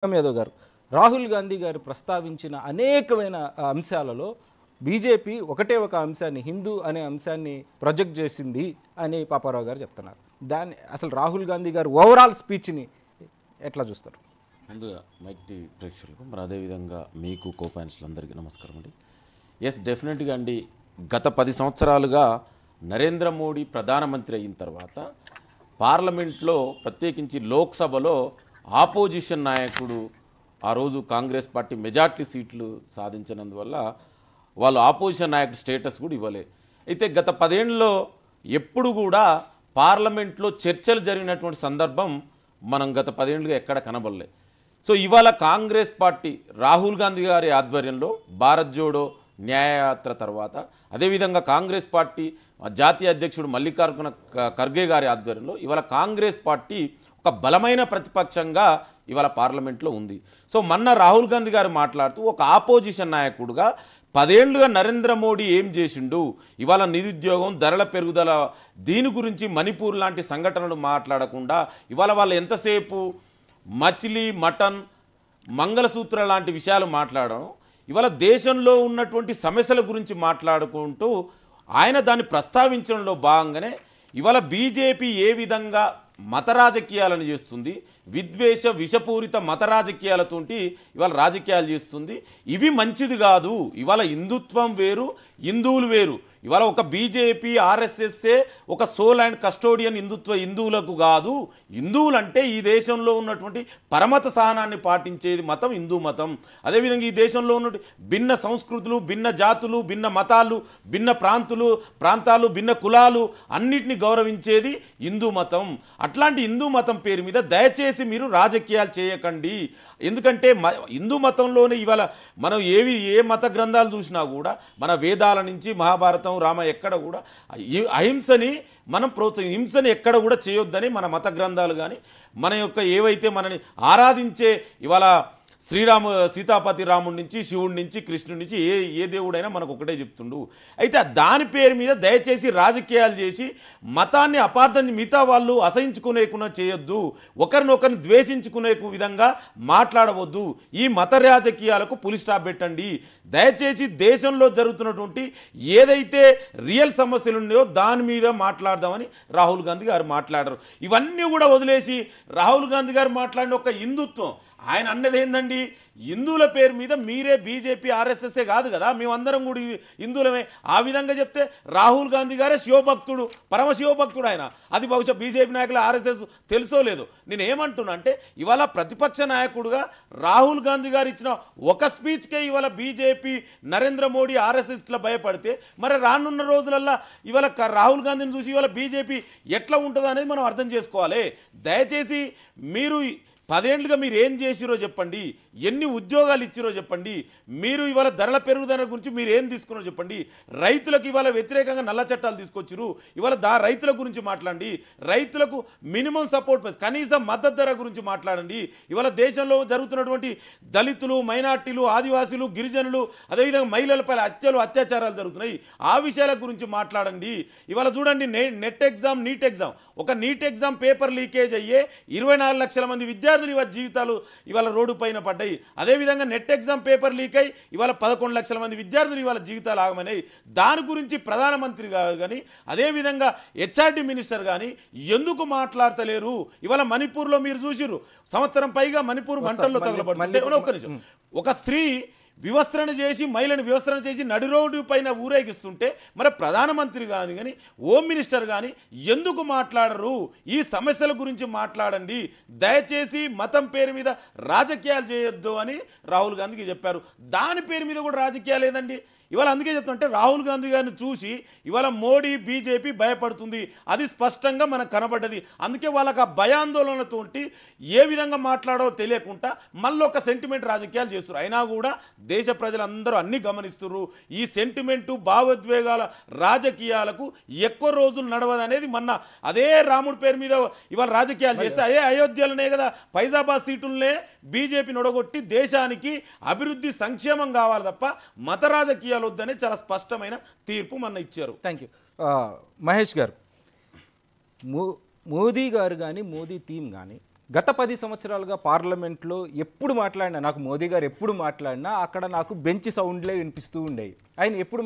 యాదవ్ గారు రాహుల్ గాంధీ గారు ప్రస్తావించిన అనేకమైన అంశాలలో బీజేపీ ఒకటే ఒక అంశాన్ని హిందూ అనే అంశాన్ని ప్రొజెక్ట్ చేసింది అని పాపారావు గారు చెప్తున్నారు. దాన్ని అసలు రాహుల్ గాంధీ గారు ఓవరాల్ స్పీచ్ని ఎట్లా చూస్తారు? ముందుగా మైక్ టీవీ ప్రేక్షకులకు మరి అదేవిధంగా మీకు కోపాయిన్స్లందరికీ నమస్కారం అండి. ఎస్, డెఫినెట్గా అండి, గత 10 సంవత్సరాలుగా నరేంద్ర మోడీ ప్రధానమంత్రి అయిన తర్వాత పార్లమెంట్లో ప్రత్యేకించి లోక్సభలో ఆపోజిషన్ నాయకుడు ఆ రోజు కాంగ్రెస్ పార్టీ మెజార్టీ సీట్లు సాధించినందువల్ల వాళ్ళు ఆపోజిషన్ నాయకుడు స్టేటస్ కూడా ఇవ్వలే. అయితే గత 10 ఏళ్ళలో ఎప్పుడు కూడా పార్లమెంట్లో చర్చలు జరిగినటువంటి సందర్భం మనం గత 10 ఏళ్ళుగా ఎక్కడ కనబడలే. సో ఇవాళ కాంగ్రెస్ పార్టీ రాహుల్ గాంధీ గారి ఆధ్వర్యంలో భారత్ జోడో న్యాయయాత్ర తర్వాత అదేవిధంగా కాంగ్రెస్ పార్టీ జాతీయ అధ్యక్షుడు మల్లికార్జున ఖర్గే గారి ఆధ్వర్యంలో ఇవాళ కాంగ్రెస్ పార్టీ ఒక బలమైన ప్రతిపక్షంగా ఇవాళ పార్లమెంట్లో ఉంది. సో మొన్న రాహుల్ గాంధీ గారు మాట్లాడుతూ ఒక ఆపోజిషన్ నాయకుడుగా 10 ఏళ్లుగా నరేంద్ర మోడీ ఏం చేసిండు, ఇవాళ నిరుద్యోగం, ధరల పెరుగుదల, దీని గురించి మణిపూర్ లాంటి సంఘటనలు మాట్లాడకుండా ఇవాళ వాళ్ళు ఎంతసేపు మచిలీ, మటన్, మంగళసూత్ర లాంటి విషయాలు మాట్లాడడం, ఇవాళ దేశంలో ఉన్నటువంటి సమస్యల గురించి మాట్లాడుకుంటూ ఆయన దాన్ని ప్రస్తావించడంలో భాగంగానే ఇవాళ బీజేపీ ఏ విధంగా మత రాజకీయాలను చేస్తుంది, విద్వేష విషపూరిత మత రాజకీయాలతోటి ఇవాళ రాజకీయాలు చేస్తుంది. ఇవి మంచిది కాదు. ఇవాళ హిందుత్వం వేరు, హిందువులు వేరు. ఇవాళ ఒక బీజేపీ ఆర్ఎస్ఎస్ఏ ఒక సోల్ అండ్ కస్టోడియన్ హిందువులకు కాదు. హిందువులంటే ఈ దేశంలో ఉన్నటువంటి పరమత సహనాన్ని పాటించేది మతం హిందూ మతం. అదేవిధంగా ఈ దేశంలో ఉన్నటువంటి భిన్న సంస్కృతులు, భిన్న జాతులు, భిన్న మతాలు, భిన్న ప్రాంతాలు, భిన్న కులాలు అన్నిటిని గౌరవించేది హిందూ మతం. అట్లాంటి హిందూ మతం పేరు మీద దయచేసి మీరు రాజకీయాలు చేయకండి. ఎందుకంటే హిందూ మతంలోనే ఇవాళ మనం ఏ మత గ్రంథాలు చూసినా కూడా మన వేదాల నుంచి మహాభారతం, రామ ఎక్కడ కూడా అహింసని మనం హింసని ఎక్కడ కూడా చేయొద్దని మన మత గ్రంథాలు కానీ మన యొక్క ఏవైతే మనని ఆరాధించే ఇవాళ సీతాపతి రాముడి నుంచి, శివుడి నుంచి, కృష్ణుడి నుంచి ఏ దేవుడైనా మనకు ఒకటే చెప్తుండు. అయితే దాని పేరు మీద దయచేసి రాజకీయాలు చేసి మతాన్ని అపార్థం మిగతా వాళ్ళు అసహించుకునేకుండా చేయొద్దు, ఒకరినొకరిని ద్వేషించుకునే విధంగా మాట్లాడవద్దు. ఈ మత రాజకీయాలకు పులి స్టాప్ పెట్టండి. దయచేసి దేశంలో జరుగుతున్నటువంటి ఏదైతే రియల్ సమస్యలు ఉన్నాయో దాని మీద మాట్లాడదామని రాహుల్ గాంధీ గారు మాట్లాడారు. ఇవన్నీ కూడా వదిలేసి రాహుల్ గాంధీ గారు మాట్లాడిన ఒక హిందుత్వం, ఆయన అన్నది ఏందండి, హిందువుల పేరు మీద మీరే బీజేపీ ఆర్ఎస్ఎస్ఏ కాదు కదా, మేమందరం కూడా హిందువులమే. ఆ విధంగా చెప్తే రాహుల్ గాంధీ గారే శివభక్తుడు, పరమశివభక్తుడు ఆయన. అది బహుశా బీజేపీ నాయకులు ఆర్ఎస్ఎస్ తెలుసో లేదో. నేను ఏమంటున్నా అంటే ఇవాళ ప్రతిపక్ష నాయకుడుగా రాహుల్ గాంధీ గారు ఇచ్చిన ఒక స్పీచ్కే ఇవాళ బీజేపీ, నరేంద్ర మోడీ, ఆర్ఎస్ఎస్ ఇట్లా భయపడితే మరి రానున్న రోజులల్లో ఇవాళ రాహుల్ గాంధీని చూసి ఇవాళ బీజేపీ ఎట్లా ఉంటుందో అనేది మనం అర్థం చేసుకోవాలి. దయచేసి మీరు 10 ఏళ్ళుగా మీరు ఏం చేసిరో చెప్పండి, ఎన్ని ఉద్యోగాలు ఇచ్చిరో చెప్పండి, మీరు ఇవాళ ధరల పెరుగుదల గురించి మీరు ఏం తీసుకున్నారో చెప్పండి, రైతులకు ఇవాళ వ్యతిరేకంగా నల్ల చట్టాలు తీసుకొచ్చిరు, ఇవాళ రైతుల గురించి మాట్లాడండి, రైతులకు మినిమం సపోర్ట్ కనీసం మద్దతు ధర గురించి మాట్లాడండి. ఇవాళ దేశంలో జరుగుతున్నటువంటి దళితులు, మైనార్టీలు, ఆదివాసీలు, గిరిజనులు, అదేవిధంగా మహిళలపై అత్యాచారాలు జరుగుతున్నాయి, ఆ విషయాల గురించి మాట్లాడండి. ఇవాళ చూడండి, నీట్ ఎగ్జామ్, ఒక నీట్ ఎగ్జామ్ పేపర్ లీకేజ్ అయ్యే 24 లక్షల మంది విద్యార్థులు ఇవాళ జీవితాలు ఇవాళ రోడ్డు పైన పడ్డాయి. అదేవిధంగా నెట్ ఎగ్జామ్ పేపర్ లీక్ అయ్యి ఇవాళ 11 లక్షల మంది విద్యార్థులు ఇవాళ జీవితాలు ఆగమన్నాయి. దాని గురించి ప్రధానమంత్రి గారు కానీ అదేవిధంగా హెచ్ఆర్డి మినిస్టర్ కానీ ఎందుకు మాట్లాడతలేరు? ఇవాళ మణిపూర్లో మీరు చూసిరు, సంవత్సరం పైగా మణిపూర్ మంటల్లో తగలబడుతుంటే ఒక్క నిమిషం, ఒక స్త్రీ వివస్త్రణ చేసి, మహిళను వివస్త్రణ చేసి నడి రోడ్డు పైన ఊరేగిస్తుంటే మరి ప్రధానమంత్రి కానీ హోమ్ మినిస్టర్ కానీ ఎందుకు మాట్లాడరు? ఈ సమస్యల గురించి మాట్లాడండి. దయచేసి మతం పేరు మీద రాజకీయాలు చేయొద్దు అని రాహుల్ గాంధీకి చెప్పారు. దాని పేరు మీద కూడా రాజకీయాలు లేదండి. ఇవాళ అందుకే చెప్తుంటే రాహుల్ గాంధీ గారిని చూసి ఇవాళ మోడీ, బీజేపీ భయపడుతుంది. అది స్పష్టంగా మనకు కనబడ్డది. అందుకే వాళ్ళకి ఆ భయాందోళనతో ఏ విధంగా మాట్లాడో తెలియకుండా మళ్ళీ ఒక సెంటిమెంట్ రాజకీయాలు చేస్తారు. అయినా కూడా దేశ ప్రజలందరూ అన్నీ గమనిస్తున్నారు. ఈ సెంటిమెంటు, భావోద్వేగాల రాజకీయాలకు ఎక్కువ రోజులు నడవదనేది మొన్న అదే రాముడి పేరు మీద ఇవాళ రాజకీయాలు చేస్తే అదే అయోధ్యలోనే కదా ఫైజాబాద్ సీటులనే బీజేపీ నొడగొట్టి దేశానికి అభివృద్ధి, సంక్షేమం కావాలి తప్ప మత రాజకీయాలు వద్దనే చాలా స్పష్టమైన తీర్పు మొన్న ఇచ్చారు. Thank you. మహేష్ గారు, మోదీ గారు కానీ మోదీ టీం కానీ గత 10 సంవత్సరాలుగా పార్లమెంట్లో ఎప్పుడు మాట్లాడినా, నాకు మోదీ గారు ఎప్పుడు మాట్లాడినా అక్కడ నాకు బెంచ్ సౌండ్లే వినిపిస్తూ ఉండేవి. ఆయన ఎప్పుడు